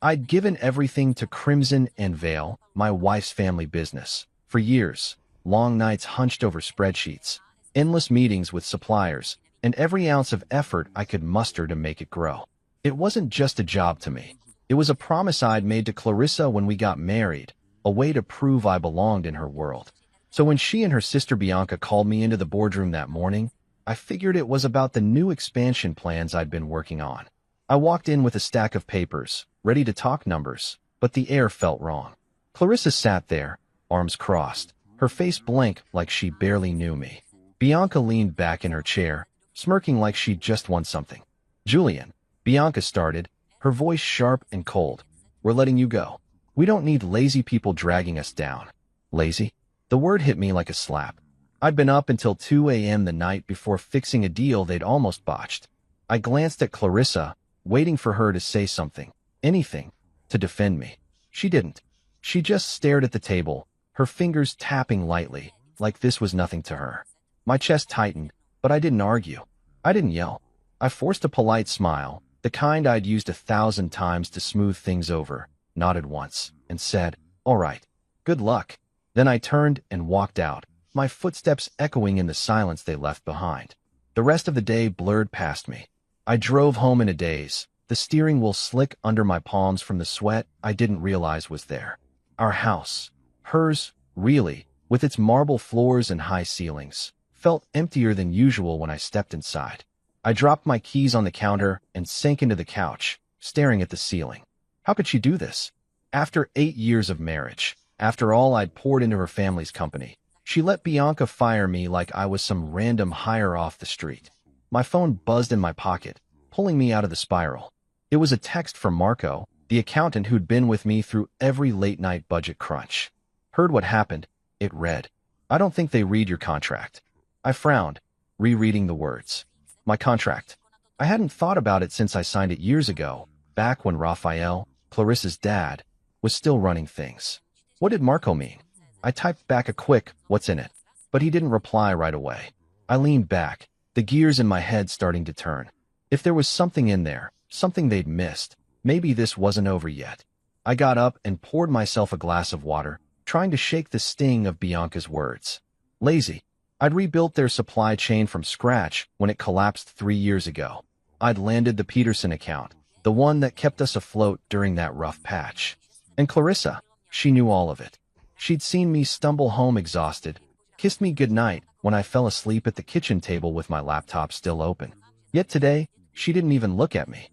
I'd given everything to Crimson and Vale, my wife's family business. For years, long nights hunched over spreadsheets, endless meetings with suppliers, and every ounce of effort I could muster to make it grow. It wasn't just a job to me. It was a promise I'd made to Clarissa when we got married, a way to prove I belonged in her world. So when she and her sister Bianca called me into the boardroom that morning, I figured it was about the new expansion plans I'd been working on. I walked in with a stack of papers, ready to talk numbers, but the air felt wrong. Clarissa sat there, arms crossed, her face blank like she barely knew me. Bianca leaned back in her chair, smirking like she'd just won something. "Julian," Bianca started, her voice sharp and cold, "we're letting you go. We don't need lazy people dragging us down." Lazy? The word hit me like a slap. I'd been up until 2 a.m. the night before fixing a deal they'd almost botched. I glanced at Clarissa, waiting for her to say something, anything, to defend me. She didn't. She just stared at the table, her fingers tapping lightly, like this was nothing to her. My chest tightened, but I didn't argue. I didn't yell. I forced a polite smile, the kind I'd used 1,000 times to smooth things over, nodded once, and said, "All right. Good luck." Then I turned and walked out, my footsteps echoing in the silence they left behind. The rest of the day blurred past me. I drove home in a daze, the steering wheel slick under my palms from the sweat I didn't realize was there. Our house, hers, really, with its marble floors and high ceilings, felt emptier than usual when I stepped inside. I dropped my keys on the counter and sank into the couch, staring at the ceiling. How could she do this? After 8 years of marriage, after all I'd poured into her family's company, she let Bianca fire me like I was some random hire off the street. My phone buzzed in my pocket, pulling me out of the spiral. It was a text from Marco, the accountant who'd been with me through every late-night budget crunch. "Heard what happened," it read. "I don't think they read your contract." I frowned, rereading the words. My contract. I hadn't thought about it since I signed it years ago, back when Raphael, Clarissa's dad, was still running things. What did Marco mean? I typed back a quick, "What's in it?" But he didn't reply right away. I leaned back, the gears in my head starting to turn. If there was something in there, something they'd missed, maybe this wasn't over yet. I got up and poured myself a glass of water, trying to shake the sting of Bianca's words. Lazy. I'd rebuilt their supply chain from scratch when it collapsed 3 years ago. I'd landed the Peterson account, the one that kept us afloat during that rough patch. And Clarissa, she knew all of it. She'd seen me stumble home exhausted, kissed me goodnight when I fell asleep at the kitchen table with my laptop still open. Yet today, she didn't even look at me.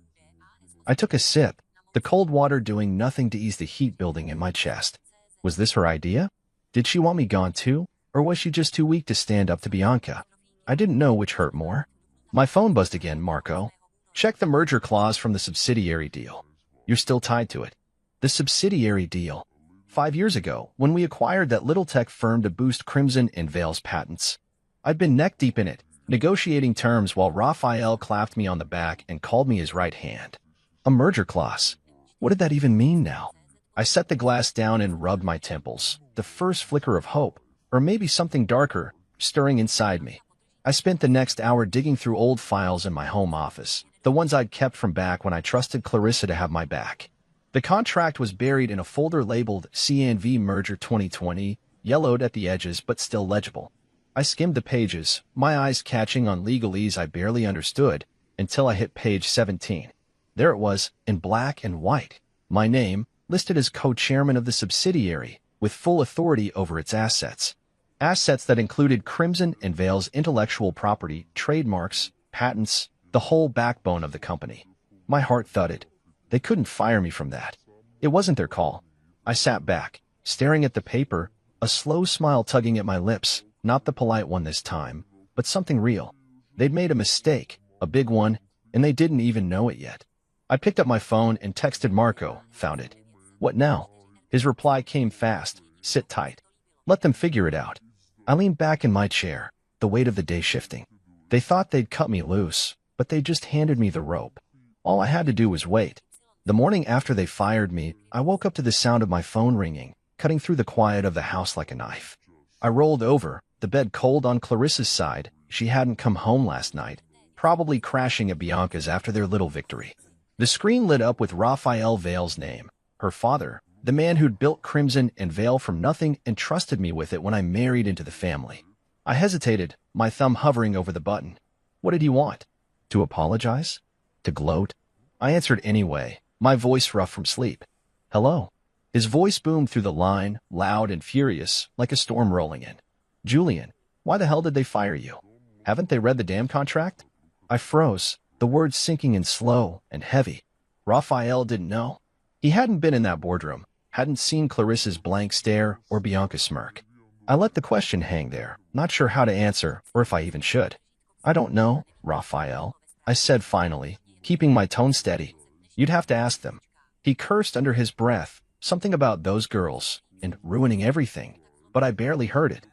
I took a sip, the cold water doing nothing to ease the heat building in my chest. Was this her idea? Did she want me gone too? Or was she just too weak to stand up to Bianca? I didn't know which hurt more. My phone buzzed again, "Marco. Check the merger clause from the subsidiary deal. You're still tied to it." The subsidiary deal. 5 years ago, when we acquired that little tech firm to boost Crimson and Vale's patents. I'd been neck-deep in it, negotiating terms while Raphael clapped me on the back and called me his right hand. A merger clause. What did that even mean now? I set the glass down and rubbed my temples, the first flicker of hope, or maybe something darker, stirring inside me. I spent the next hour digging through old files in my home office, the ones I'd kept from back when I trusted Clarissa to have my back. The contract was buried in a folder labeled CNV Merger 2020, yellowed at the edges but still legible. I skimmed the pages, my eyes catching on legalese I barely understood, until I hit page 17. There it was, in black and white. My name, listed as co-chairman of the subsidiary, with full authority over its assets. Assets that included Crimson and Vale's intellectual property, trademarks, patents, the whole backbone of the company. My heart thudded. They couldn't fire me from that. It wasn't their call. I sat back, staring at the paper, a slow smile tugging at my lips, not the polite one this time, but something real. They'd made a mistake, a big one, and they didn't even know it yet. I picked up my phone and texted Marco, found it. "What now?" His reply came fast, "Sit tight. Let them figure it out." I leaned back in my chair, the weight of the day shifting. They thought they'd cut me loose, but they just handed me the rope. All I had to do was wait. The morning after they fired me, I woke up to the sound of my phone ringing, cutting through the quiet of the house like a knife. I rolled over, the bed cold on Clarissa's side. She hadn't come home last night, probably crashing at Bianca's after their little victory. The screen lit up with Raphael Vale's name, her father, the man who'd built Crimson and Vale from nothing and trusted me with it when I married into the family. I hesitated, my thumb hovering over the button. What did he want? To apologize? To gloat? I answered anyway, my voice rough from sleep. Hello. His voice boomed through the line, loud and furious, like a storm rolling in. Julian, why the hell did they fire you? Haven't they read the damn contract? I froze, the words sinking in slow and heavy. Raphael didn't know. He hadn't been in that boardroom, hadn't seen Clarissa's blank stare or Bianca's smirk. I let the question hang there, not sure how to answer or if I even should. I don't know, Raphael, I said finally, keeping my tone steady. You'd have to ask them. He cursed under his breath, something about those girls and ruining everything, but I barely heard it.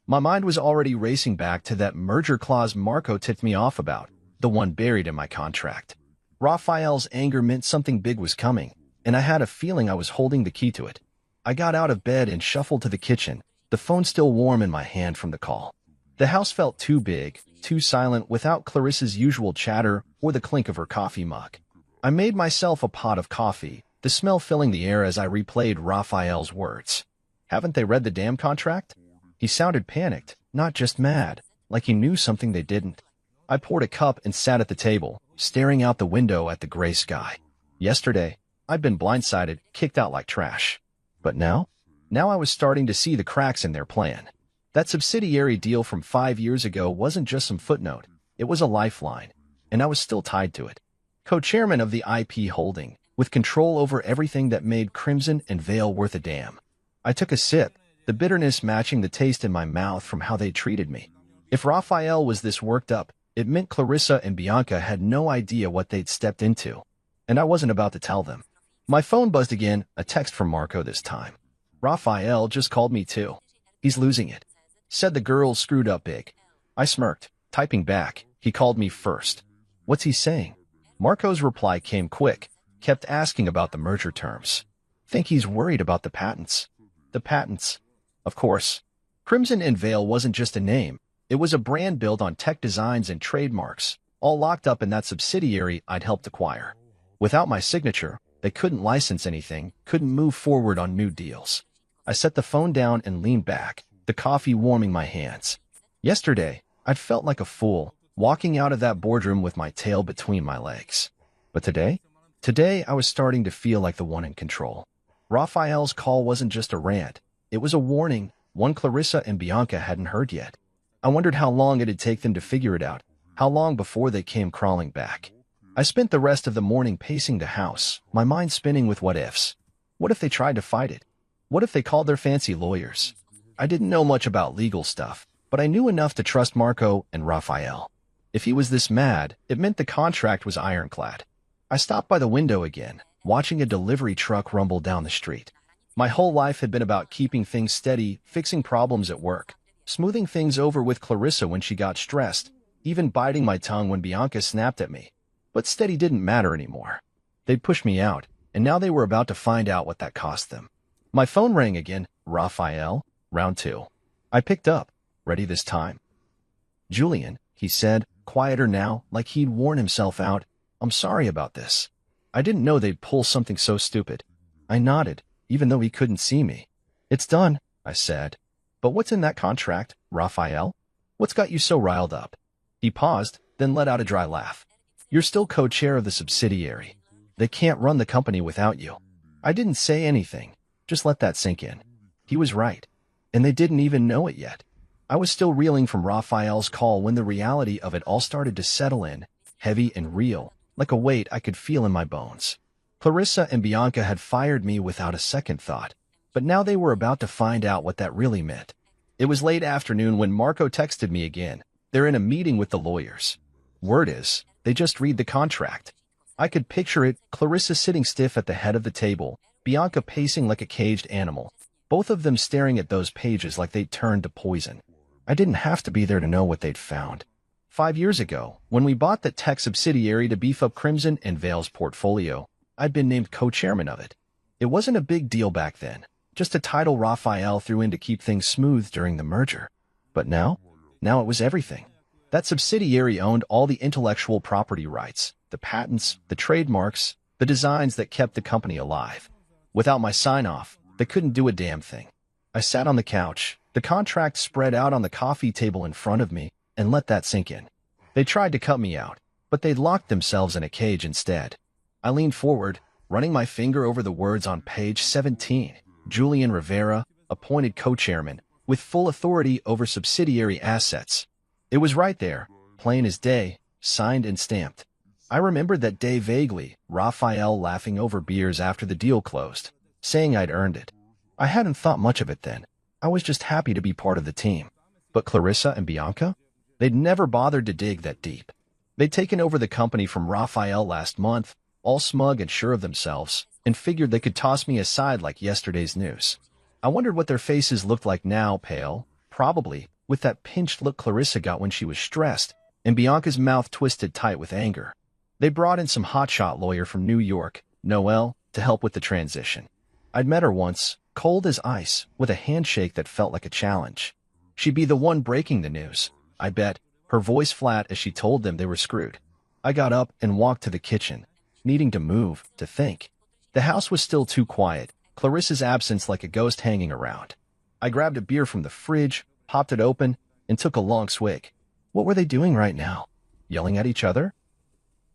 My mind was already racing back to that merger clause Marco tipped me off about, the one buried in my contract. Raphael's anger meant something big was coming, and I had a feeling I was holding the key to it. I got out of bed and shuffled to the kitchen, the phone still warm in my hand from the call. The house felt too big, too silent without Clarissa's usual chatter or the clink of her coffee mug. I made myself a pot of coffee, the smell filling the air as I replayed Raphael's words. Haven't they read the damn contract? He sounded panicked, not just mad, like he knew something they didn't. I poured a cup and sat at the table, staring out the window at the gray sky. Yesterday, I'd been blindsided, kicked out like trash. But now I was starting to see the cracks in their plan. That subsidiary deal from 5 years ago wasn't just some footnote. It was a lifeline, and I was still tied to it. Co-chairman of the IP holding, with control over everything that made Crimson and Vale worth a damn. I took a sip, the bitterness matching the taste in my mouth from how they treated me. If Raphael was this worked up, it meant Clarissa and Bianca had no idea what they'd stepped into, and I wasn't about to tell them. My phone buzzed again, a text from Marco this time. Raphael just called me too. He's losing it. Said the girls screwed up big. I smirked, typing back. He called me first. What's he saying? Marco's reply came quick, kept asking about the merger terms. Think he's worried about the patents. The patents. Of course. Crimson and Vale wasn't just a name. It was a brand built on tech designs and trademarks, all locked up in that subsidiary I'd helped acquire. Without my signature, they couldn't license anything, couldn't move forward on new deals. I set the phone down and leaned back, the coffee warming my hands. Yesterday, I'd felt like a fool, walking out of that boardroom with my tail between my legs. But today I was starting to feel like the one in control. Raphael's call wasn't just a rant. It was a warning, one Clarissa and Bianca hadn't heard yet. I wondered how long it'd take them to figure it out, how long before they came crawling back. I spent the rest of the morning pacing the house, my mind spinning with what-ifs. What if they tried to fight it? What if they called their fancy lawyers? I didn't know much about legal stuff, but I knew enough to trust Marco and Raphael. If he was this mad, it meant the contract was ironclad. I stopped by the window again, watching a delivery truck rumble down the street. My whole life had been about keeping things steady, fixing problems at work, smoothing things over with Clarissa when she got stressed, even biting my tongue when Bianca snapped at me. But steady didn't matter anymore. They'd pushed me out, and now they were about to find out what that cost them. My phone rang again. Raphael, round 2. I picked up, ready this time. Julian, he said, quieter now, like he'd worn himself out. I'm sorry about this. I didn't know they'd pull something so stupid. I nodded, even though he couldn't see me. It's done, I said. But what's in that contract, Raphael? What's got you so riled up? He paused, then let out a dry laugh. You're still co-chair of the subsidiary. They can't run the company without you. I didn't say anything. Just let that sink in. He was right. And they didn't even know it yet. I was still reeling from Raphael's call when the reality of it all started to settle in, heavy and real, like a weight I could feel in my bones. Clarissa and Bianca had fired me without a second thought, but now they were about to find out what that really meant. It was late afternoon when Marco texted me again. They're in a meeting with the lawyers. Word is, they just read the contract. I could picture it, Clarissa sitting stiff at the head of the table, Bianca pacing like a caged animal, both of them staring at those pages like they'd turned to poison. I didn't have to be there to know what they'd found. 5 years ago, when we bought the tech subsidiary to beef up Crimson and Vale's portfolio, I'd been named co-chairman of it. It wasn't a big deal back then, just a title Raphael threw in to keep things smooth during the merger. But now it was everything. That subsidiary owned all the intellectual property rights, the patents, the trademarks, the designs that kept the company alive. Without my sign-off, they couldn't do a damn thing. I sat on the couch, the contract spread out on the coffee table in front of me, and let that sink in. They tried to cut me out, but they'd locked themselves in a cage instead. I leaned forward, running my finger over the words on page 17. Julian Rivera, appointed co-chairman, with full authority over subsidiary assets. It was right there, plain as day, signed and stamped. I remembered that day vaguely, Raphael laughing over beers after the deal closed, saying I'd earned it. I hadn't thought much of it then. I was just happy to be part of the team. But Clarissa and Bianca? They'd never bothered to dig that deep. They'd taken over the company from Raphael last month, all smug and sure of themselves, and figured they could toss me aside like yesterday's news. I wondered what their faces looked like now, pale, probably, with that pinched look Clarissa got when she was stressed, and Bianca's mouth twisted tight with anger. They brought in some hotshot lawyer from New York, Noelle, to help with the transition. I'd met her once, cold as ice, with a handshake that felt like a challenge. She'd be the one breaking the news, I bet, her voice flat as she told them they were screwed. I got up and walked to the kitchen, needing to move, to think. The house was still too quiet, Clarissa's absence like a ghost hanging around. I grabbed a beer from the fridge, popped it open, and took a long swig. What were they doing right now? Yelling at each other?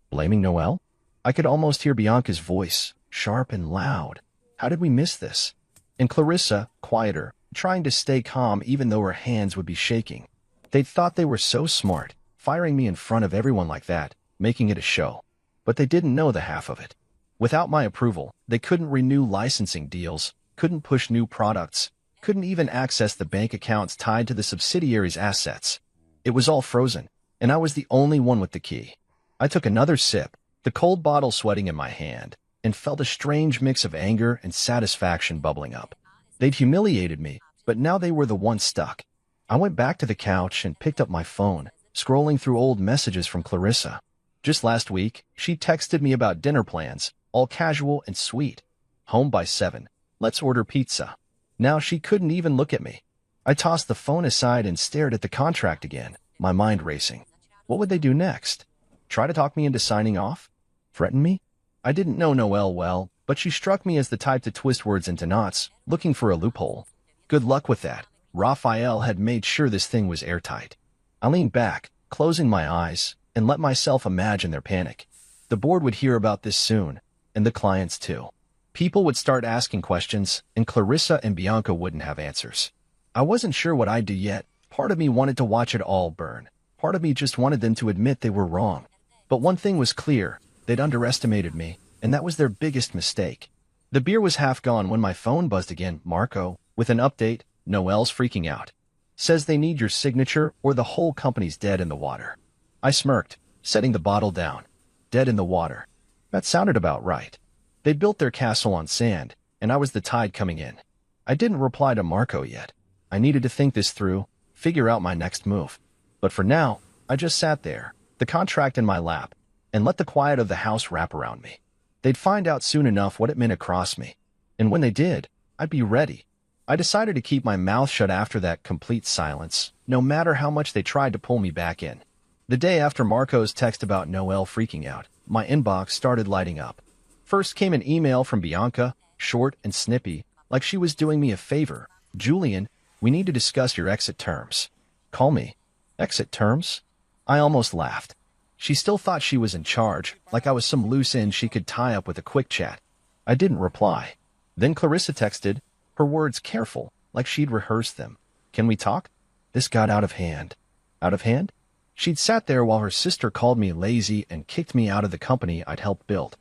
Blaming Noelle? I could almost hear Bianca's voice, sharp and loud. How did we miss this? And Clarissa, quieter, trying to stay calm even though her hands would be shaking. They'd thought they were so smart, firing me in front of everyone like that, making it a show. But they didn't know the half of it. Without my approval, they couldn't renew licensing deals, couldn't push new products, couldn't even access the bank accounts tied to the subsidiary's assets. It was all frozen, and I was the only one with the key. I took another sip, the cold bottle sweating in my hand, and felt a strange mix of anger and satisfaction bubbling up. They'd humiliated me, but now they were the ones stuck. I went back to the couch and picked up my phone, scrolling through old messages from Clarissa. Just last week, she texted me about dinner plans, all casual and sweet. Home by 7. Let's order pizza. Now she couldn't even look at me. I tossed the phone aside and stared at the contract again, my mind racing. What would they do next? Try to talk me into signing off? Threaten me? I didn't know Noelle well, but she struck me as the type to twist words into knots, looking for a loophole. Good luck with that. Raphael had made sure this thing was airtight. I leaned back, closing my eyes, and let myself imagine their panic. The board would hear about this soon, and the clients too. People would start asking questions, and Clarissa and Bianca wouldn't have answers. I wasn't sure what I'd do yet. Part of me wanted to watch it all burn. Part of me just wanted them to admit they were wrong. But one thing was clear. They'd underestimated me, and that was their biggest mistake. The beer was half gone when my phone buzzed again. Marco, with an update, Noelle's freaking out. Says they need your signature or the whole company's dead in the water. I smirked, setting the bottle down. Dead in the water. That sounded about right. They built their castle on sand, and I was the tide coming in. I didn't reply to Marco yet. I needed to think this through, figure out my next move. But for now, I just sat there, the contract in my lap, and let the quiet of the house wrap around me. They'd find out soon enough what it meant across me. And when they did, I'd be ready. I decided to keep my mouth shut after that complete silence, no matter how much they tried to pull me back in. The day after Marco's text about Noelle freaking out, my inbox started lighting up. First came an email from Bianca, short and snippy, like she was doing me a favor. Julian, we need to discuss your exit terms. Call me. Exit terms? I almost laughed. She still thought she was in charge, like I was some loose end she could tie up with a quick chat. I didn't reply. Then Clarissa texted, her words careful, like she'd rehearsed them. Can we talk? This got out of hand. Out of hand? She'd sat there while her sister called me lazy and kicked me out of the company I'd helped build.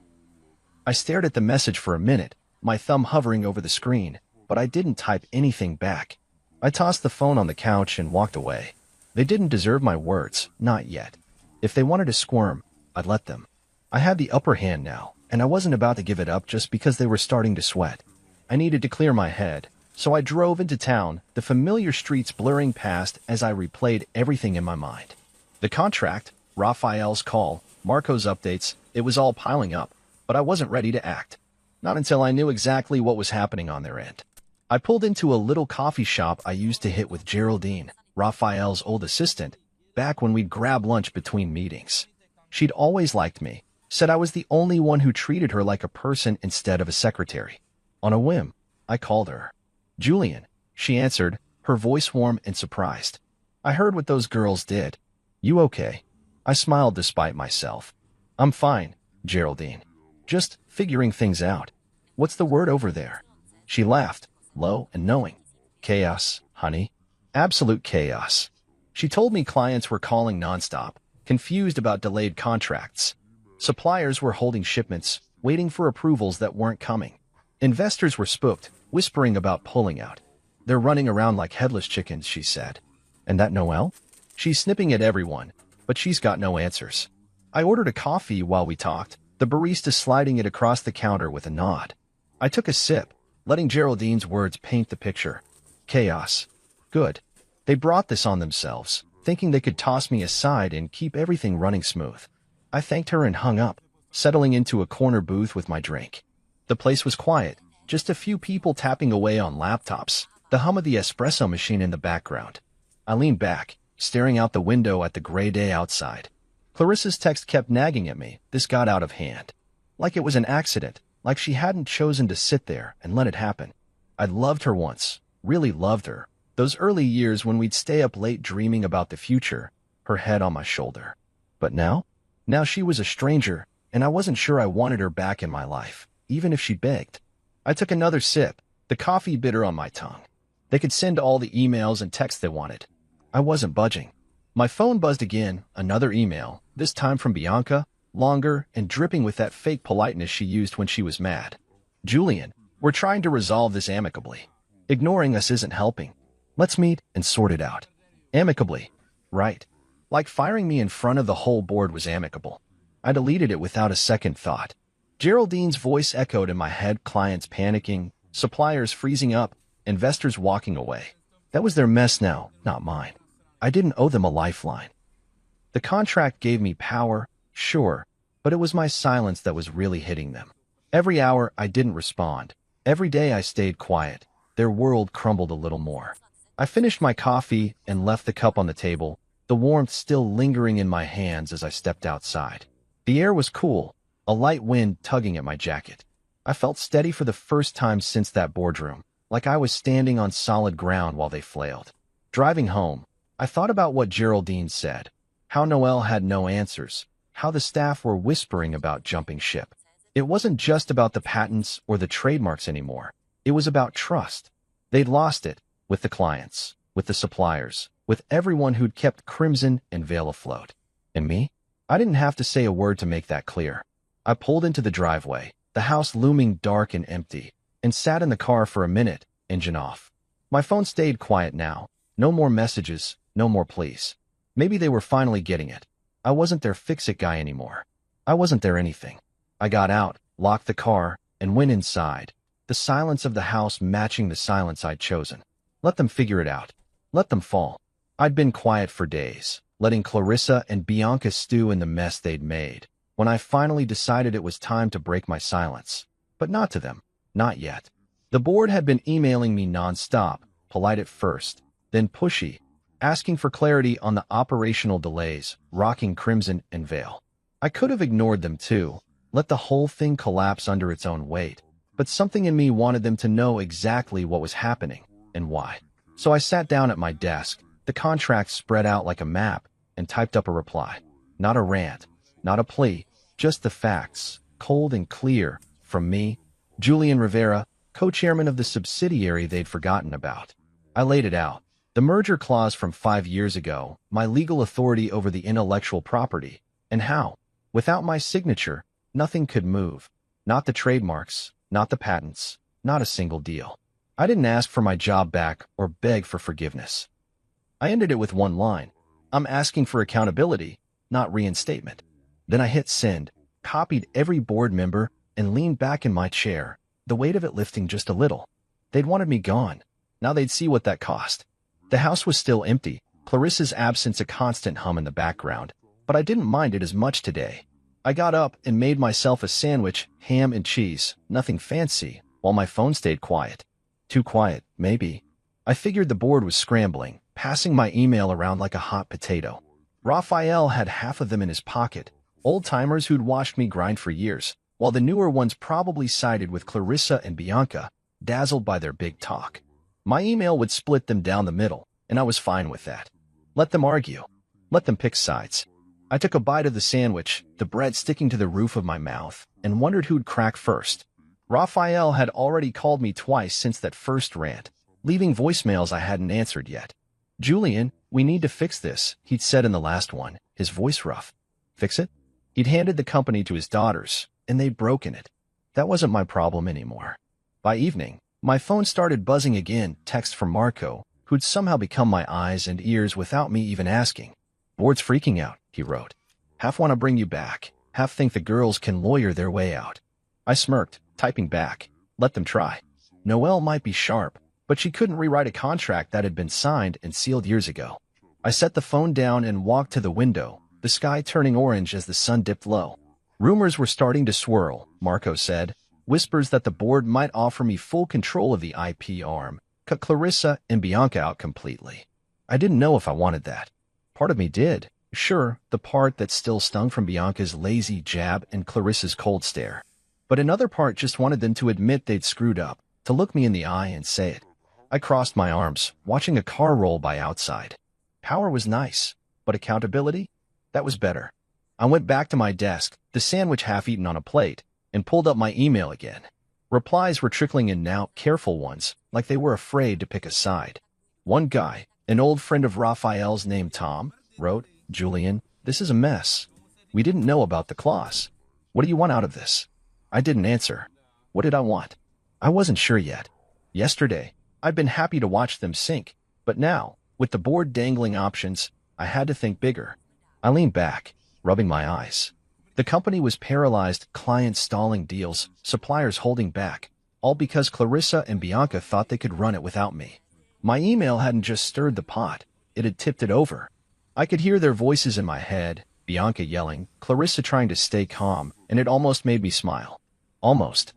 I stared at the message for a minute, my thumb hovering over the screen, but I didn't type anything back. I tossed the phone on the couch and walked away. They didn't deserve my words, not yet. If they wanted to squirm, I'd let them. I had the upper hand now, and I wasn't about to give it up just because they were starting to sweat. I needed to clear my head, so I drove into town, the familiar streets blurring past as I replayed everything in my mind. The contract, Raphael's call, Marco's updates, it was all piling up, but I wasn't ready to act. Not until I knew exactly what was happening on their end. I pulled into a little coffee shop I used to hit with Geraldine, Raphael's old assistant, back when we'd grab lunch between meetings. She'd always liked me, said I was the only one who treated her like a person instead of a secretary. On a whim, I called her. "Julian," she answered, her voice warm and surprised. "I heard what those girls did. You okay?" I smiled despite myself. "I'm fine, Geraldine. Just figuring things out. What's the word over there?" She laughed, low and knowing. "Chaos, honey. Absolute chaos." She told me clients were calling nonstop, confused about delayed contracts. Suppliers were holding shipments, waiting for approvals that weren't coming. Investors were spooked, whispering about pulling out. "They're running around like headless chickens," she said. "And that Noelle? She's snipping at everyone, but she's got no answers." I ordered a coffee while we talked, the barista sliding it across the counter with a nod. I took a sip, letting Geraldine's words paint the picture. Chaos. Good. They brought this on themselves, thinking they could toss me aside and keep everything running smooth. I thanked her and hung up, settling into a corner booth with my drink. The place was quiet, just a few people tapping away on laptops, the hum of the espresso machine in the background. I leaned back, staring out the window at the gray day outside. Clarissa's text kept nagging at me. This got out of hand. Like it was an accident, like she hadn't chosen to sit there and let it happen. I'd loved her once, really loved her. Those early years when we'd stay up late dreaming about the future, her head on my shoulder. But now? Now she was a stranger, and I wasn't sure I wanted her back in my life, even if she begged. I took another sip, the coffee bitter on my tongue. They could send all the emails and texts they wanted. I wasn't budging. My phone buzzed again, another email, this time from Bianca, longer and dripping with that fake politeness she used when she was mad. "Julian, we're trying to resolve this amicably. Ignoring us isn't helping. Let's meet and sort it out." Amicably. Right. Like firing me in front of the whole board was amicable. I deleted it without a second thought. Geraldine's voice echoed in my head, clients panicking, suppliers freezing up, investors walking away. That was their mess now, not mine. I didn't owe them a lifeline. The contract gave me power, sure, but it was my silence that was really hitting them. Every hour I didn't respond. Every day I stayed quiet. Their world crumbled a little more. I finished my coffee and left the cup on the table, the warmth still lingering in my hands as I stepped outside. The air was cool, a light wind tugging at my jacket. I felt steady for the first time since that boardroom, like I was standing on solid ground while they flailed. Driving home, I thought about what Geraldine said, how Noelle had no answers, how the staff were whispering about jumping ship. It wasn't just about the patents or the trademarks anymore. It was about trust. They'd lost it with the clients, with the suppliers, with everyone who'd kept Crimson and Veil afloat. And me? I didn't have to say a word to make that clear. I pulled into the driveway, the house looming dark and empty, and sat in the car for a minute, engine off. My phone stayed quiet now. No more messages, no more pleas. Maybe they were finally getting it. I wasn't their fix-it guy anymore. I wasn't their anything. I got out, locked the car, and went inside, the silence of the house matching the silence I'd chosen. Let them figure it out. Let them fall. I'd been quiet for days, letting Clarissa and Bianca stew in the mess they'd made, when I finally decided it was time to break my silence. But not to them. Not yet. The board had been emailing me nonstop, polite at first, then pushy, asking for clarity on the operational delays, rocking Crimson and Veil. I could have ignored them too, let the whole thing collapse under its own weight, but something in me wanted them to know exactly what was happening and why. So I sat down at my desk, the contract spread out like a map, and typed up a reply. Not a rant, not a plea, just the facts, cold and clear, from me, Julian Rivera, co-chairman of the subsidiary they'd forgotten about. I laid it out. The merger clause from 5 years ago, my legal authority over the intellectual property, and how, without my signature, nothing could move. Not the trademarks, not the patents, not a single deal. I didn't ask for my job back or beg for forgiveness. I ended it with one line. I'm asking for accountability, not reinstatement. Then I hit send, copied every board member, and leaned back in my chair, the weight of it lifting just a little. They'd wanted me gone. Now they'd see what that cost. The house was still empty, Clarissa's absence a constant hum in the background, but I didn't mind it as much today. I got up and made myself a sandwich, ham and cheese, nothing fancy, while my phone stayed quiet. Too quiet, maybe. I figured the board was scrambling, passing my email around like a hot potato. Raphael had half of them in his pocket, Old-timers who'd watched me grind for years, while the newer ones probably sided with Clarissa and Bianca, dazzled by their big talk. My email would split them down the middle, and I was fine with that. Let them argue. Let them pick sides. I took a bite of the sandwich, the bread sticking to the roof of my mouth, and wondered who'd crack first. Raphael had already called me twice since that first rant, leaving voicemails I hadn't answered yet. "Julian, we need to fix this," he'd said in the last one, his voice rough. Fix it? He'd handed the company to his daughters, and they'd broken it. That wasn't my problem anymore. By evening, my phone started buzzing again, text from Marco, who'd somehow become my eyes and ears without me even asking. "Board's freaking out," he wrote. "Half want to bring you back, half think the girls can lawyer their way out." I smirked, typing back, "Let them try." Noelle might be sharp, but she couldn't rewrite a contract that had been signed and sealed years ago. I set the phone down and walked to the window, the sky turning orange as the sun dipped low. Rumors were starting to swirl, Marco said, whispers that the board might offer me full control of the IP arm, cut Clarissa and Bianca out completely. I didn't know if I wanted that. Part of me did. Sure, the part that still stung from Bianca's lazy jab and Clarissa's cold stare. But another part just wanted them to admit they'd screwed up, to look me in the eye and say it. I crossed my arms, watching a car roll by outside. Power was nice, but accountability? That was better. I went back to my desk, the sandwich half-eaten on a plate, and pulled up my email again. Replies were trickling in now, careful ones, like they were afraid to pick a side. One guy, an old friend of Raphael's named Tom, wrote, "Julian, this is a mess. We didn't know about the clause. What do you want out of this?" I didn't answer. What did I want? I wasn't sure yet. Yesterday, I'd been happy to watch them sink, but now, with the board dangling options, I had to think bigger. I leaned back, rubbing my eyes. The company was paralyzed, clients stalling deals, suppliers holding back, all because Clarissa and Bianca thought they could run it without me. My email hadn't just stirred the pot, it had tipped it over. I could hear their voices in my head, Bianca yelling, Clarissa trying to stay calm, and it almost made me smile. Almost.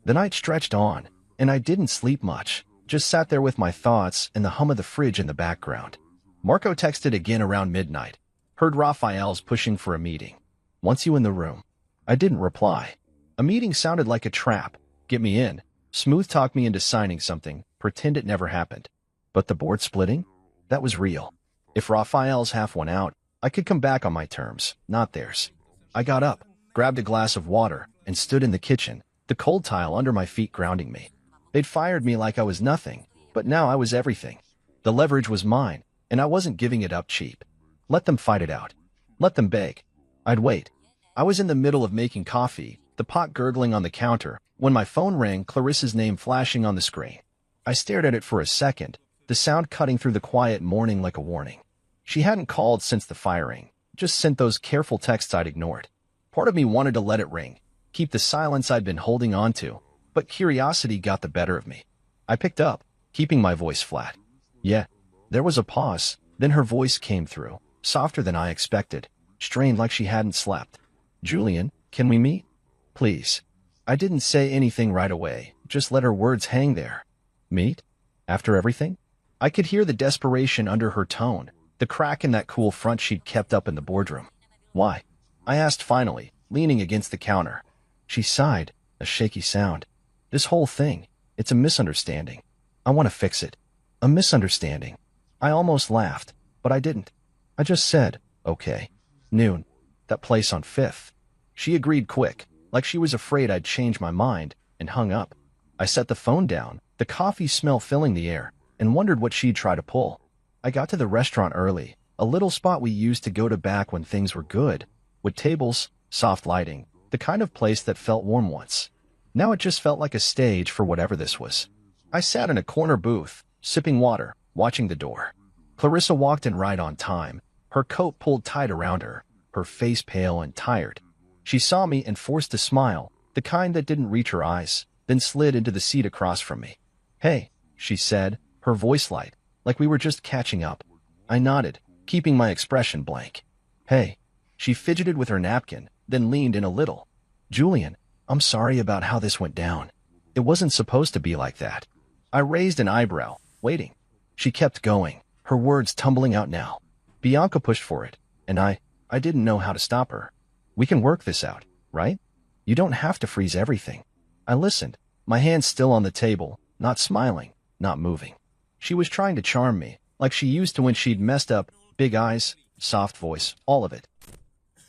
The night stretched on, and I didn't sleep much, just sat there with my thoughts and the hum of the fridge in the background. Marco texted again around midnight. Heard Raphael's pushing for a meeting. "Wants you in the room." I didn't reply. A meeting sounded like a trap. Get me in. Smooth talk me into signing something. Pretend it never happened. But the board splitting? That was real. If Raphael's half won out, I could come back on my terms, not theirs. I got up, grabbed a glass of water, and stood in the kitchen, the cold tile under my feet grounding me. They'd fired me like I was nothing, but now I was everything. The leverage was mine, and I wasn't giving it up cheap. Let them fight it out. Let them beg. I'd wait. I was in the middle of making coffee, the pot gurgling on the counter, when my phone rang, Clarissa's name flashing on the screen. I stared at it for a second, the sound cutting through the quiet morning like a warning. She hadn't called since the firing, just sent those careful texts I'd ignored. Part of me wanted to let it ring, keep the silence I'd been holding on to, but curiosity got the better of me. I picked up, keeping my voice flat. "Yeah." There was a pause, then her voice came through, softer than I expected, strained like she hadn't slept. "Julian, can we meet? Please." I didn't say anything right away, just let her words hang there. Meet? After everything? I could hear the desperation under her tone, the crack in that cool front she'd kept up in the boardroom. "Why?" I asked finally, leaning against the counter. She sighed, a shaky sound. "This whole thing, it's a misunderstanding. I want to fix it. A misunderstanding." I almost laughed, but I didn't. I just said, "Okay. Noon. That place on 5th. She agreed quick, like she was afraid I'd change my mind, and hung up. I set the phone down, the coffee smell filling the air, and wondered what she'd try to pull. I got to the restaurant early, a little spot we used to go to back when things were good, with tables, soft lighting, the kind of place that felt warm once. Now it just felt like a stage for whatever this was. I sat in a corner booth, sipping water, watching the door. Clarissa walked in right on time, her coat pulled tight around her, her face pale and tired. She saw me and forced a smile, the kind that didn't reach her eyes, then slid into the seat across from me. "Hey," she said, her voice light, like we were just catching up. I nodded, keeping my expression blank. "Hey." She fidgeted with her napkin, then leaned in a little. "Julian, I'm sorry about how this went down. It wasn't supposed to be like that." I raised an eyebrow, waiting. She kept going, her words tumbling out now. Bianca pushed for it, and I didn't know how to stop her. We can work this out, right? You don't have to freeze everything. I listened, my hands still on the table, not smiling, not moving. She was trying to charm me, like she used to when she'd messed up, big eyes, soft voice, all of it.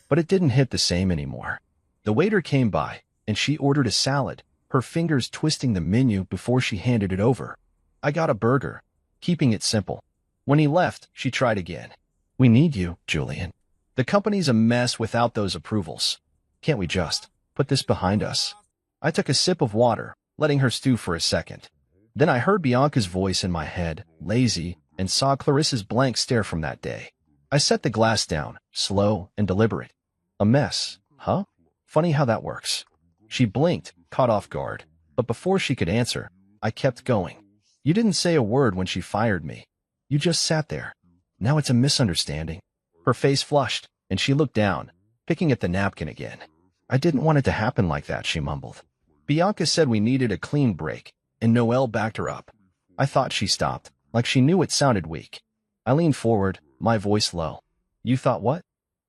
But it didn't hit the same anymore. The waiter came by, and she ordered a salad, her fingers twisting the menu before she handed it over. I got a burger, keeping it simple. When he left, she tried again. We need you, Julian. The company's a mess without those approvals. Can't we just put this behind us? I took a sip of water, letting her stew for a second. Then I heard Bianca's voice in my head, lazy, and saw Clarissa's blank stare from that day. I set the glass down, slow and deliberate. A mess, huh? Funny how that works. She blinked, caught off guard, but before she could answer, I kept going. You didn't say a word when she fired me. You just sat there. Now it's a misunderstanding. Her face flushed, and she looked down, picking at the napkin again. I didn't want it to happen like that, she mumbled. Bianca said we needed a clean break, and Noelle backed her up. I thought she stopped, like she knew it sounded weak. I leaned forward, my voice low. You thought what?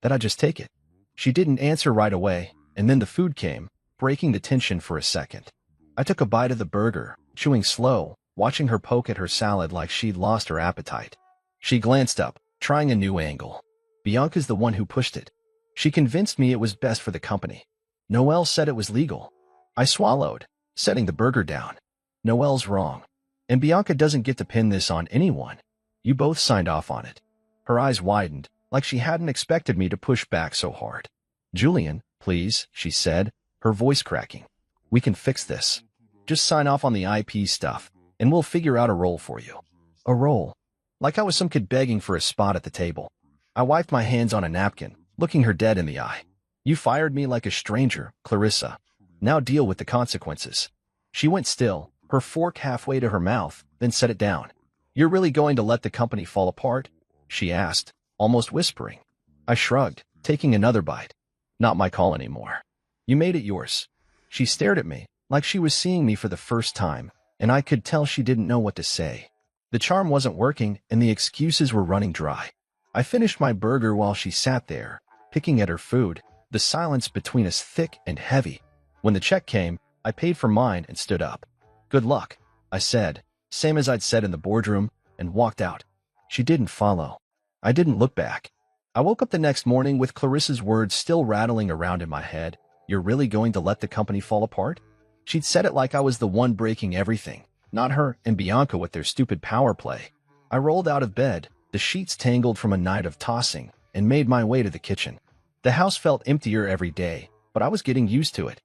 That I'd just take it. She didn't answer right away, and then the food came, breaking the tension for a second. I took a bite of the burger, chewing slow, watching her poke at her salad like she'd lost her appetite. She glanced up, trying a new angle. Bianca's the one who pushed it. She convinced me it was best for the company. Noelle said it was legal. I swallowed, setting the burger down. Noelle's wrong. And Bianca doesn't get to pin this on anyone. You both signed off on it. Her eyes widened, like she hadn't expected me to push back so hard. Julian, please, she said, her voice cracking. We can fix this. Just sign off on the IP stuff, and we'll figure out a role for you. A role? Like I was some kid begging for a spot at the table. I wiped my hands on a napkin, looking her dead in the eye. You fired me like a stranger, Clarissa. Now deal with the consequences. She went still, her fork halfway to her mouth, then set it down. You're really going to let the company fall apart? She asked, almost whispering. I shrugged, taking another bite. Not my call anymore. You made it yours. She stared at me, like she was seeing me for the first time, and I could tell she didn't know what to say. The charm wasn't working, and the excuses were running dry. I finished my burger while she sat there, picking at her food, the silence between us thick and heavy. When the check came, I paid for mine and stood up. Good luck, I said, same as I'd said in the boardroom, and walked out. She didn't follow. I didn't look back. I woke up the next morning with Clarissa's words still rattling around in my head. You're really going to let the company fall apart? She'd said it like I was the one breaking everything, not her and Bianca with their stupid power play. I rolled out of bed, the sheets tangled from a night of tossing, and made my way to the kitchen. The house felt emptier every day, but I was getting used to it.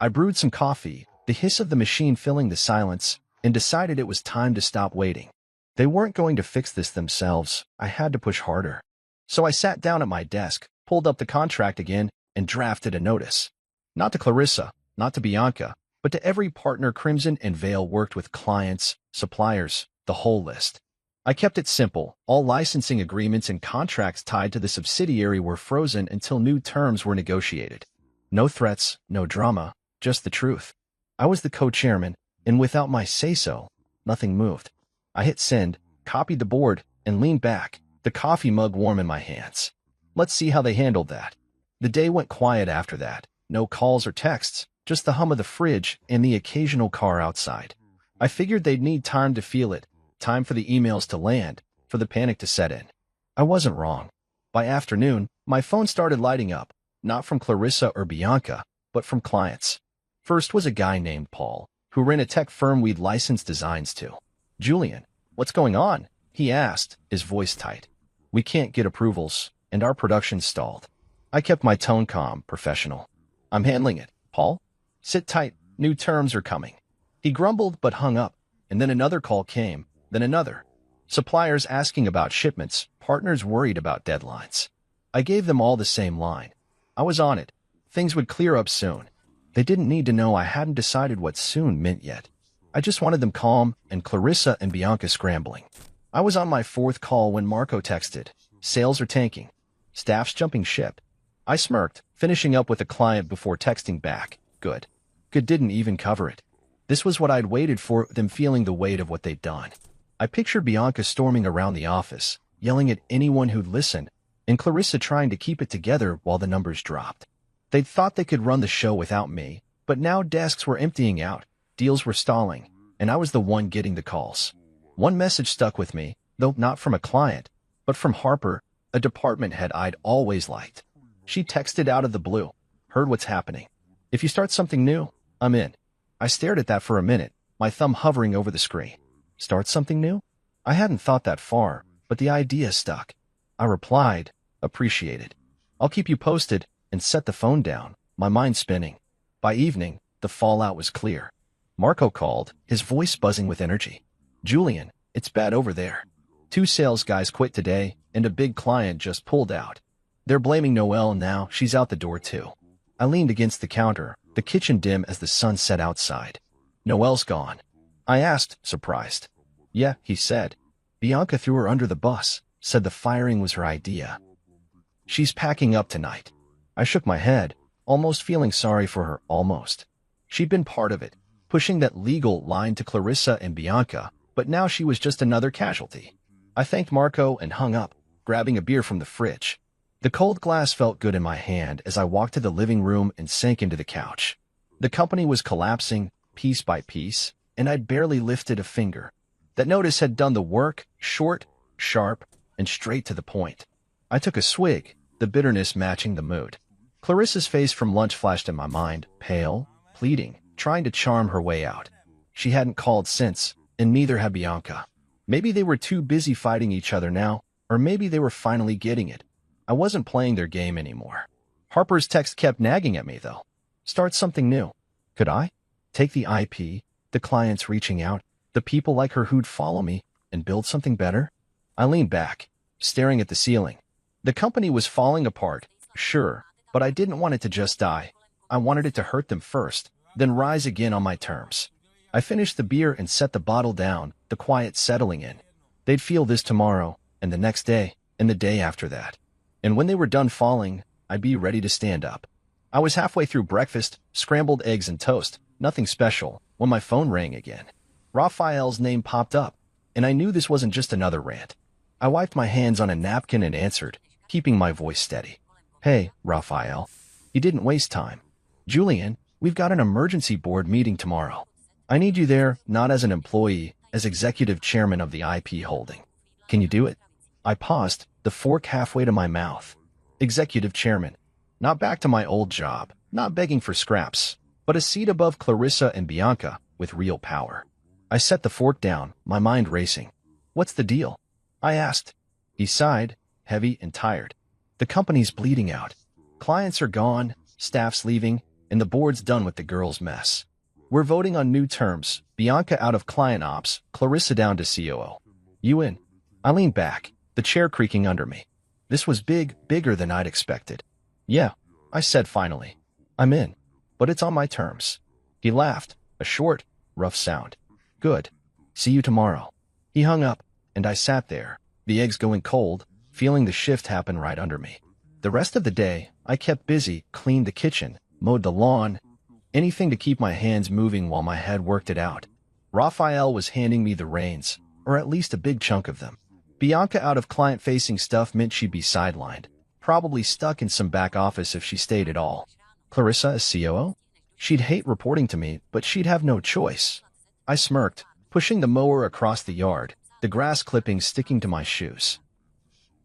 I brewed some coffee, the hiss of the machine filling the silence, and decided it was time to stop waiting. They weren't going to fix this themselves. I had to push harder. So I sat down at my desk, pulled up the contract again, and drafted a notice. Not to Clarissa, not to Bianca, but to every partner Crimson and Veil worked with, clients, suppliers, the whole list. I kept it simple. All licensing agreements and contracts tied to the subsidiary were frozen until new terms were negotiated. No threats, no drama, just the truth. I was the co-chairman, and without my say-so, nothing moved. I hit send, copied the board, and leaned back, the coffee mug warm in my hands. Let's see how they handled that. The day went quiet after that. No calls or texts, just the hum of the fridge and the occasional car outside. I figured they'd need time to feel it, time for the emails to land, for the panic to set in. I wasn't wrong. By afternoon, my phone started lighting up, not from Clarissa or Bianca, but from clients. First was a guy named Paul, who ran a tech firm we'd licensed designs to. Julian, what's going on? He asked, his voice tight. We can't get approvals, and our production stalled. I kept my tone calm, professional. I'm handling it, Paul. Sit tight, new terms are coming. He grumbled but hung up, and then another call came, then another. Suppliers asking about shipments, partners worried about deadlines. I gave them all the same line. I was on it. Things would clear up soon. They didn't need to know I hadn't decided what soon meant yet. I just wanted them calm and Clarissa and Bianca scrambling. I was on my fourth call when Marco texted. Sales are tanking. Staff's jumping ship. I smirked, finishing up with a client before texting back. Good. Good didn't even cover it. This was what I'd waited for, them feeling the weight of what they'd done. I pictured Bianca storming around the office, yelling at anyone who'd listen, and Clarissa trying to keep it together while the numbers dropped. They'd thought they could run the show without me, but now desks were emptying out, deals were stalling, and I was the one getting the calls. One message stuck with me, though not from a client, but from Harper, a department head I'd always liked. She texted out of the blue, "Heard what's happening. If you start something new, I'm in." I stared at that for a minute, my thumb hovering over the screen. Start something new? I hadn't thought that far, but the idea stuck. I replied, "Appreciated. I'll keep you posted," and set the phone down, my mind spinning. By evening, the fallout was clear. Marco called, his voice buzzing with energy. "Julian, it's bad over there. 2 sales guys quit today, and a big client just pulled out. They're blaming Noelle now, she's out the door too." I leaned against the counter, the kitchen dim as the sun set outside. "Noelle's gone?" I asked, surprised. "Yeah," he said. "Bianca threw her under the bus, said the firing was her idea. She's packing up tonight." I shook my head, almost feeling sorry for her, almost. She'd been part of it, pushing that legal line to Clarissa and Bianca, but now she was just another casualty. I thanked Marco and hung up, grabbing a beer from the fridge. The cold glass felt good in my hand as I walked to the living room and sank into the couch. The company was collapsing, piece by piece, and I'd barely lifted a finger. That notice had done the work, short, sharp, and straight to the point. I took a swig, the bitterness matching the mood. Clarissa's face from lunch flashed in my mind, pale, pleading, trying to charm her way out. She hadn't called since, and neither had Bianca. Maybe they were too busy fighting each other now, or maybe they were finally getting it. I wasn't playing their game anymore. Harper's text kept nagging at me, though. Start something new. Could I? Take the IP, the clients reaching out, the people like her who'd follow me, and build something better? I leaned back, staring at the ceiling. The company was falling apart, sure, but I didn't want it to just die. I wanted it to hurt them first, then rise again on my terms. I finished the beer and set the bottle down, the quiet settling in. They'd feel this tomorrow, and the next day, and the day after that. And when they were done falling, I'd be ready to stand up. I was halfway through breakfast, scrambled eggs and toast, nothing special, when my phone rang again. Raphael's name popped up, and I knew this wasn't just another rant. I wiped my hands on a napkin and answered, keeping my voice steady. "Hey, Raphael." He didn't waste time. "Julian, we've got an emergency board meeting tomorrow. I need you there, not as an employee, as executive chairman of the IP holding. Can you do it?" I paused, the fork halfway to my mouth. Executive chairman. Not back to my old job, not begging for scraps, but a seat above Clarissa and Bianca with real power. I set the fork down, my mind racing. "What's the deal?" I asked. He sighed, heavy and tired. "The company's bleeding out. Clients are gone, staff's leaving, and the board's done with the girls' mess. We're voting on new terms, Bianca out of client ops, Clarissa down to COO. You in?" I leaned back, the chair creaking under me. This was bigger than I'd expected. "Yeah," I said finally. "I'm in, but it's on my terms." He laughed, a short, rough sound. "Good. See you tomorrow." He hung up, and I sat there, the eggs going cold, feeling the shift happen right under me. The rest of the day, I kept busy, cleaned the kitchen, mowed the lawn, anything to keep my hands moving while my head worked it out. Raphael was handing me the reins, or at least a big chunk of them. Bianca out of client-facing stuff meant she'd be sidelined, probably stuck in some back office if she stayed at all. Clarissa as COO? She'd hate reporting to me, but she'd have no choice. I smirked, pushing the mower across the yard, the grass clippings sticking to my shoes.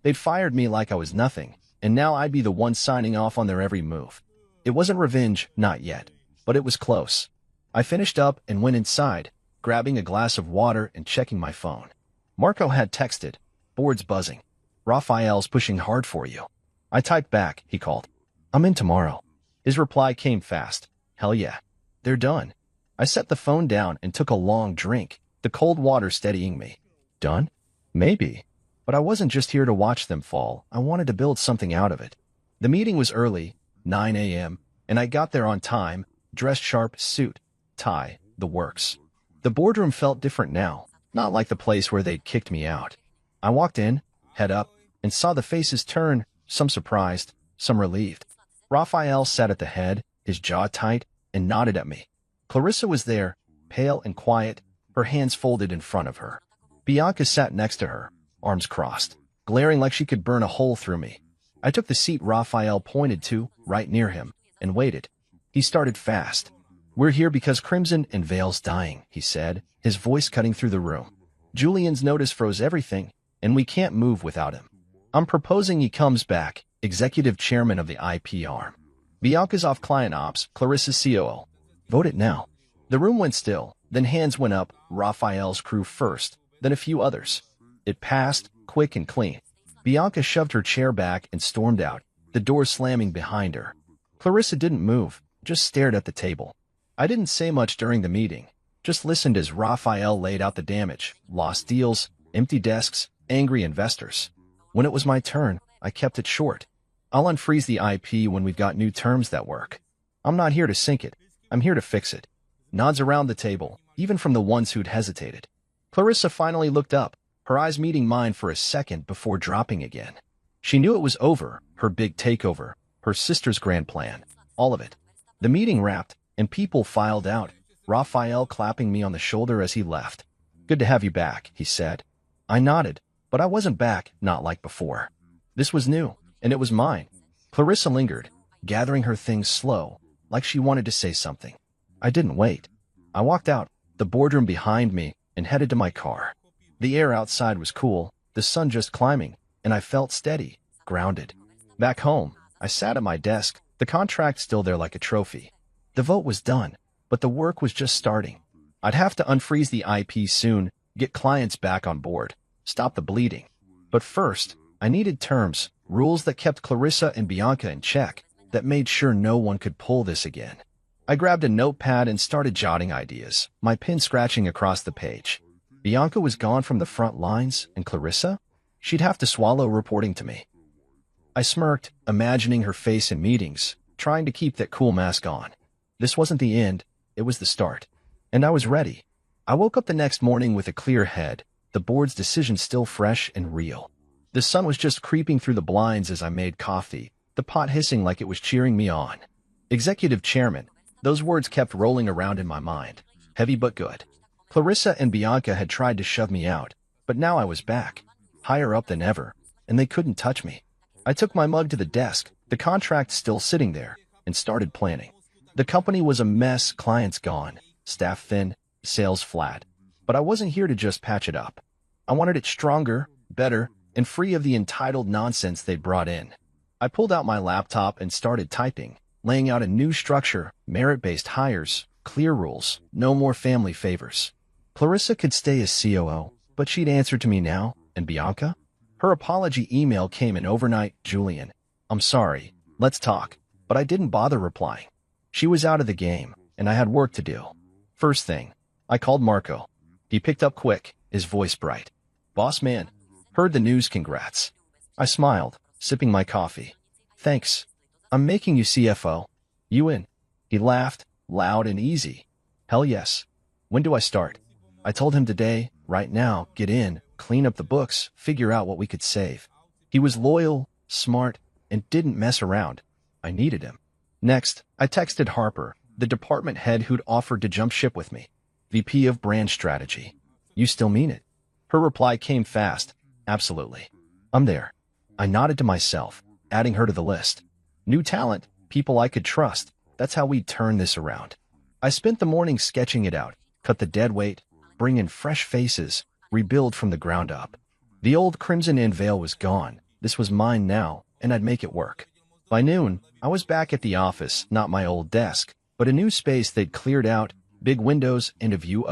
They'd fired me like I was nothing, and now I'd be the one signing off on their every move. It wasn't revenge, not yet, but it was close. I finished up and went inside, grabbing a glass of water and checking my phone. Marco had texted, "Board's buzzing. Raphael's pushing hard for you." I typed back, he called. "I'm in tomorrow." His reply came fast. "Hell yeah. They're done." I set the phone down and took a long drink, the cold water steadying me. Done? Maybe. But I wasn't just here to watch them fall. I wanted to build something out of it. The meeting was early, 9 a.m., and I got there on time, dressed sharp, suit, tie, the works. The boardroom felt different now, not like the place where they'd kicked me out. I walked in, head up, and saw the faces turn, some surprised, some relieved. Raphael sat at the head, his jaw tight, and nodded at me. Clarissa was there, pale and quiet, her hands folded in front of her. Bianca sat next to her, arms crossed, glaring like she could burn a hole through me. I took the seat Raphael pointed to, right near him, and waited. He started fast. "We're here because Crimson and Vale's dying," he said, his voice cutting through the room. "Julian's notice froze everything, and we can't move without him. I'm proposing he comes back, executive chairman of the IP arm. Bianca's off client ops, Clarissa's COO. Vote it now." The room went still, then hands went up, Raphael's crew first, then a few others. It passed, quick and clean. Bianca shoved her chair back and stormed out, the door slamming behind her. Clarissa didn't move, just stared at the table. I didn't say much during the meeting, just listened as Raphael laid out the damage, lost deals, empty desks, angry investors. When it was my turn, I kept it short. "I'll unfreeze the IP when we've got new terms that work. I'm not here to sink it, I'm here to fix it." Nods around the table, even from the ones who'd hesitated. Clarissa finally looked up, her eyes meeting mine for a second before dropping again. She knew it was over, her big takeover, her sister's grand plan, all of it. The meeting wrapped, and people filed out, Raphael clapping me on the shoulder as he left. "Good to have you back," he said. I nodded, but I wasn't back, not like before. This was new, and it was mine. Clarissa lingered, gathering her things slow, like she wanted to say something. I didn't wait. I walked out, the boardroom behind me, and headed to my car. The air outside was cool, the sun just climbing, and I felt steady, grounded. Back home, I sat at my desk, the contract still there like a trophy. The vote was done, but the work was just starting. I'd have to unfreeze the IP soon, get clients back on board, stop the bleeding. But first, I needed terms, rules that kept Clarissa and Bianca in check, that made sure no one could pull this again. I grabbed a notepad and started jotting ideas, my pen scratching across the page. Bianca was gone from the front lines, and Clarissa? She'd have to swallow reporting to me. I smirked, imagining her face in meetings, trying to keep that cool mask on. This wasn't the end, it was the start. And I was ready. I woke up the next morning with a clear head, the board's decision still fresh and real. The sun was just creeping through the blinds as I made coffee, the pot hissing like it was cheering me on. Executive chairman. Those words kept rolling around in my mind, heavy but good. Clarissa and Bianca had tried to shove me out, but now I was back, higher up than ever, and they couldn't touch me. I took my mug to the desk, the contract still sitting there, and started planning. The company was a mess, clients gone, staff thin, sales flat, but I wasn't here to just patch it up. I wanted it stronger, better, and free of the entitled nonsense they brought in. I pulled out my laptop and started typing, laying out a new structure, merit-based hires, clear rules, no more family favors. Clarissa could stay as COO, but she'd answer to me now, and Bianca? Her apology email came in overnight. "Julian, I'm sorry, let's talk," but I didn't bother replying. She was out of the game, and I had work to do. First thing, I called Marco. He picked up quick, his voice bright. "Boss man, heard the news, congrats." I smiled, sipping my coffee. "Thanks. I'm making you CFO. You in?" He laughed, loud and easy. "Hell yes. When do I start?" I told him today, right now, get in, clean up the books, figure out what we could save. He was loyal, smart, and didn't mess around. I needed him. Next, I texted Harper, the department head who'd offered to jump ship with me. VP of Brand Strategy. "You still mean it?" Her reply came fast. "Absolutely. I'm there." I nodded to myself, adding her to the list. New talent, people I could trust. That's how we'd turn this around. I spent the morning sketching it out, cut the dead weight, bring in fresh faces, rebuild from the ground up. The old Crimson and Vale was gone. This was mine now, and I'd make it work. By noon, I was back at the office, not my old desk, but a new space they'd cleared out, big windows and a view.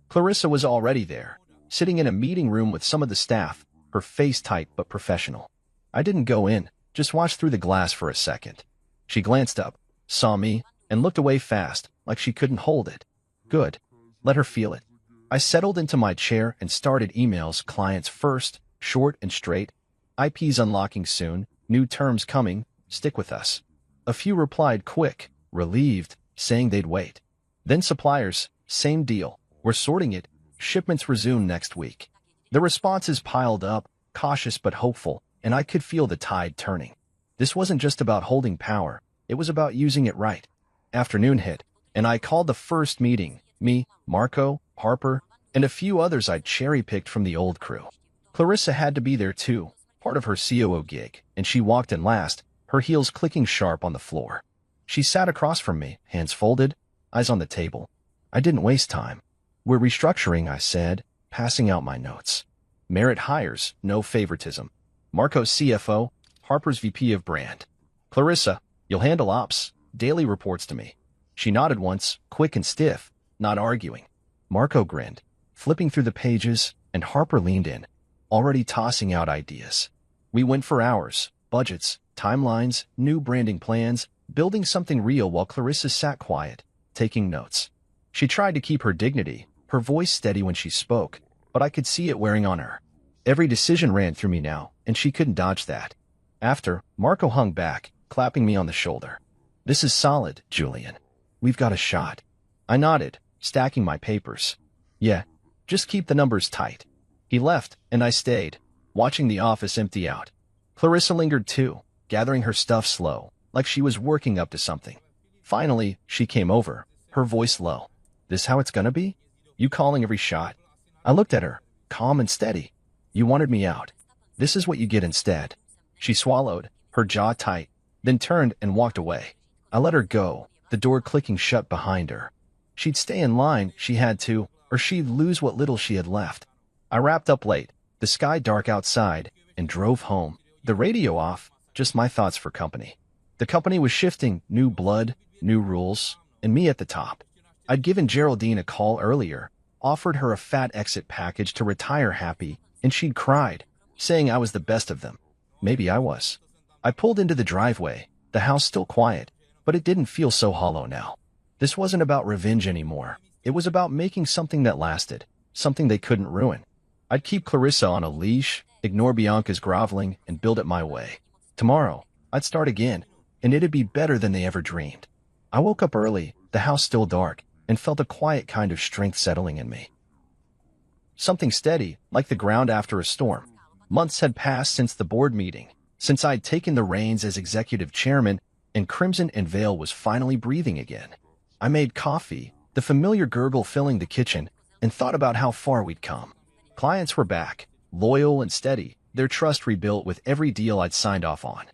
Clarissa was already there, sitting in a meeting room with some of the staff, her face tight but professional. I didn't go in, just watched through the glass for a second. She glanced up, saw me, and looked away fast, like she couldn't hold it. Good. Let her feel it. I settled into my chair and started emails, clients first, short and straight. IP's unlocking soon, new terms coming, stick with us. A few replied quick, relieved, saying they'd wait. Then suppliers, same deal, we're sorting it, shipments resume next week. The responses piled up, cautious but hopeful, and I could feel the tide turning. This wasn't just about holding power, it was about using it right. Afternoon hit, and I called the first meeting, me, Marco, Harper, and a few others I'd cherry-picked from the old crew. Clarissa had to be there too, part of her COO gig, and she walked in last, her heels clicking sharp on the floor. She sat across from me, hands folded, eyes on the table. I didn't waste time. We're restructuring, I said, passing out my notes. Merit hires, no favoritism. Marco's CFO, Harper's VP of brand. Clarissa, you'll handle ops, daily reports to me. She nodded once, quick and stiff, not arguing. Marco grinned, flipping through the pages, and Harper leaned in, already tossing out ideas. We went for hours, budgets, timelines, new branding plans, building something real while Clarissa sat quiet, taking notes. She tried to keep her dignity, her voice steady when she spoke, but I could see it wearing on her. Every decision ran through me now, and she couldn't dodge that. After, Marco hung back, clapping me on the shoulder. This is solid, Julian. We've got a shot. I nodded, stacking my papers. Yeah, just keep the numbers tight. He left, and I stayed, watching the office empty out. Clarissa lingered too, gathering her stuff slow, like she was working up to something. Finally, she came over, her voice low. This how it's gonna be? You calling every shot? I looked at her, calm and steady. You wanted me out. This is what you get instead. She swallowed, her jaw tight, then turned and walked away. I let her go, the door clicking shut behind her. She'd stay in line, she had to, or she'd lose what little she had left. I wrapped up late, the sky dark outside, and drove home. The radio off, just my thoughts for company. The company was shifting, new blood, new rules, and me at the top. I'd given Geraldine a call earlier, offered her a fat exit package to retire happy, and she'd cried, saying I was the best of them. Maybe I was. I pulled into the driveway, the house still quiet, but it didn't feel so hollow now. This wasn't about revenge anymore. It was about making something that lasted, something they couldn't ruin. I'd keep Clarissa on a leash, ignore Bianca's groveling, and build it my way. Tomorrow, I'd start again, and it'd be better than they ever dreamed. I woke up early, the house still dark, and felt a quiet kind of strength settling in me. Something steady, like the ground after a storm. Months had passed since the board meeting, since I'd taken the reins as executive chairman, and Crimson and Vale was finally breathing again. I made coffee, the familiar gurgle filling the kitchen, and thought about how far we'd come. Clients were back, loyal and steady, their trust rebuilt with every deal I'd signed off on.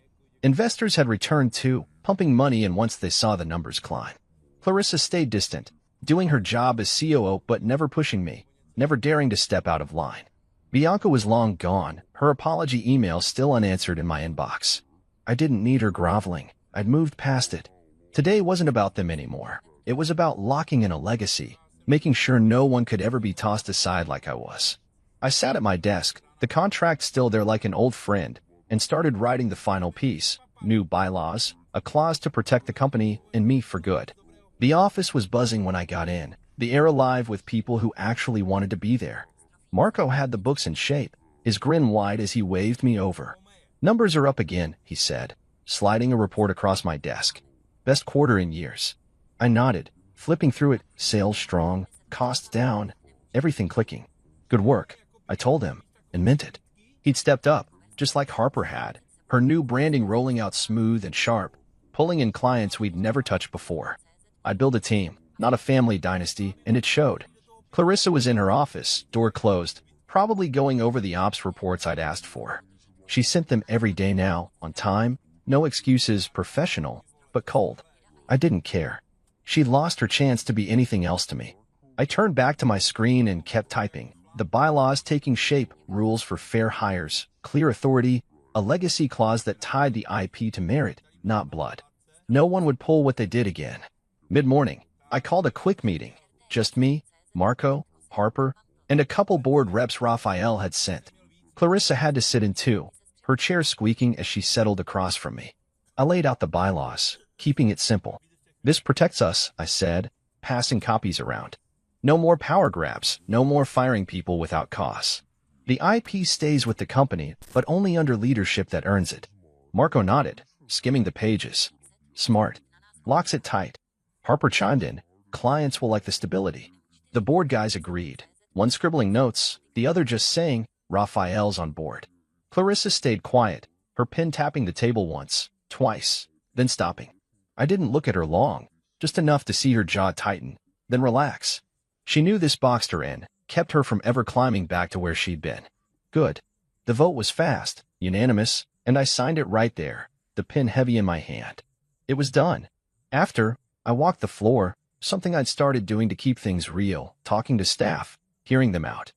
Investors had returned too, pumping money in once they saw the numbers climb. Clarissa stayed distant, doing her job as COO but never pushing me, never daring to step out of line. Bianca was long gone, her apology email still unanswered in my inbox. I didn't need her groveling, I'd moved past it. Today wasn't about them anymore. It was about locking in a legacy, making sure no one could ever be tossed aside like I was. I sat at my desk, the contract still there like an old friend, and started writing the final piece, new bylaws, a clause to protect the company and me for good. The office was buzzing when I got in, the air alive with people who actually wanted to be there. Marco had the books in shape, his grin wide as he waved me over. Numbers are up again, he said, sliding a report across my desk. Best quarter in years. I nodded, flipping through it, sales strong, costs down, everything clicking. Good work, I told him, and meant it. He'd stepped up, just like Harper had, her new branding rolling out smooth and sharp, pulling in clients we'd never touched before. I'd build a team, not a family dynasty, and it showed. Clarissa was in her office, door closed, probably going over the ops reports I'd asked for. She sent them every day now, on time, no excuses, professional, but cold. I didn't care. She'd lost her chance to be anything else to me. I turned back to my screen and kept typing, the bylaws taking shape, rules for fair hires, clear authority, a legacy clause that tied the IP to merit, not blood. No one would pull what they did again. Mid-morning, I called a quick meeting. Just me, Marco, Harper, and a couple board reps Raphael had sent. Clarissa had to sit in too, her chair squeaking as she settled across from me. I laid out the bylaws, keeping it simple. This protects us, I said, passing copies around. No more power grabs, no more firing people without cause. The IP stays with the company, but only under leadership that earns it. Marco nodded, skimming the pages. Smart. Locks it tight. Harper chimed in, clients will like the stability. The board guys agreed, one scribbling notes, the other just saying, Raphael's on board. Clarissa stayed quiet, her pen tapping the table once, twice, then stopping. I didn't look at her long, just enough to see her jaw tighten, then relax. She knew this boxed her in, kept her from ever climbing back to where she'd been. Good. The vote was fast, unanimous, and I signed it right there, the pen heavy in my hand. It was done. After, I walked the floor, something I'd started doing to keep things real, talking to staff, hearing them out.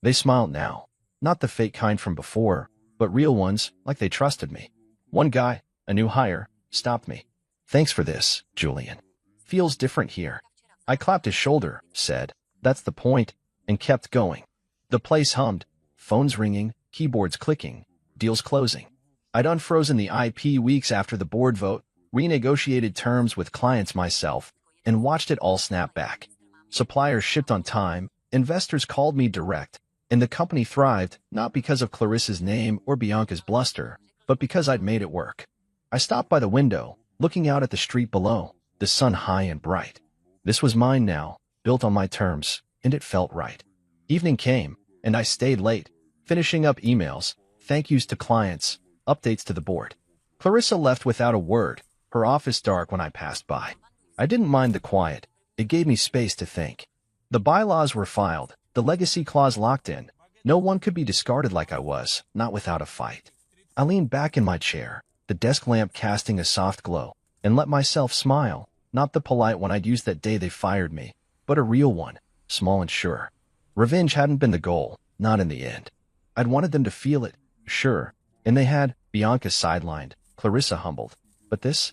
They smiled now, not the fake kind from before, but real ones, like they trusted me. One guy, a new hire, stopped me. "Thanks for this, Julian. Feels different here." I clapped his shoulder, said, "That's the point," and kept going. The place hummed, phones ringing, keyboards clicking, deals closing. I'd unfrozen the IP weeks after the board vote, renegotiated terms with clients myself, and watched it all snap back. Suppliers shipped on time, investors called me direct, and the company thrived not because of Clarissa's name or Bianca's bluster, but because I'd made it work. I stopped by the window, looking out at the street below, the sun high and bright. This was mine now, built on my terms, and it felt right. Evening came, and I stayed late, finishing up emails, thank yous to clients, updates to the board. Clarissa left without a word, her office dark when I passed by. I didn't mind the quiet. It gave me space to think. The bylaws were filed, the legacy clause locked in. No one could be discarded like I was, not without a fight. I leaned back in my chair, the desk lamp casting a soft glow, and let myself smile, not the polite one I'd used that day they fired me, but a real one, small and sure. Revenge hadn't been the goal, not in the end. I'd wanted them to feel it, sure, and they had. Bianca sidelined, Clarissa humbled. But this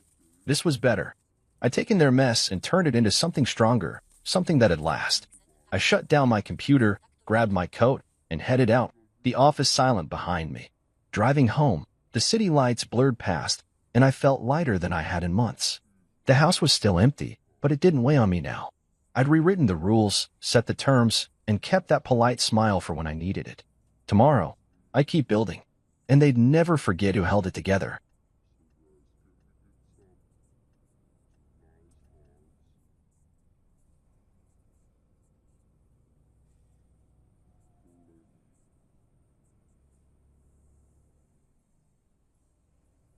was better. I'd taken their mess and turned it into something stronger, something that'd last. I shut down my computer, grabbed my coat, and headed out, the office silent behind me. Driving home, the city lights blurred past, and I felt lighter than I had in months. The house was still empty, but it didn't weigh on me now. I'd rewritten the rules, set the terms, and kept that polite smile for when I needed it. Tomorrow, I'd keep building, and they'd never forget who held it together.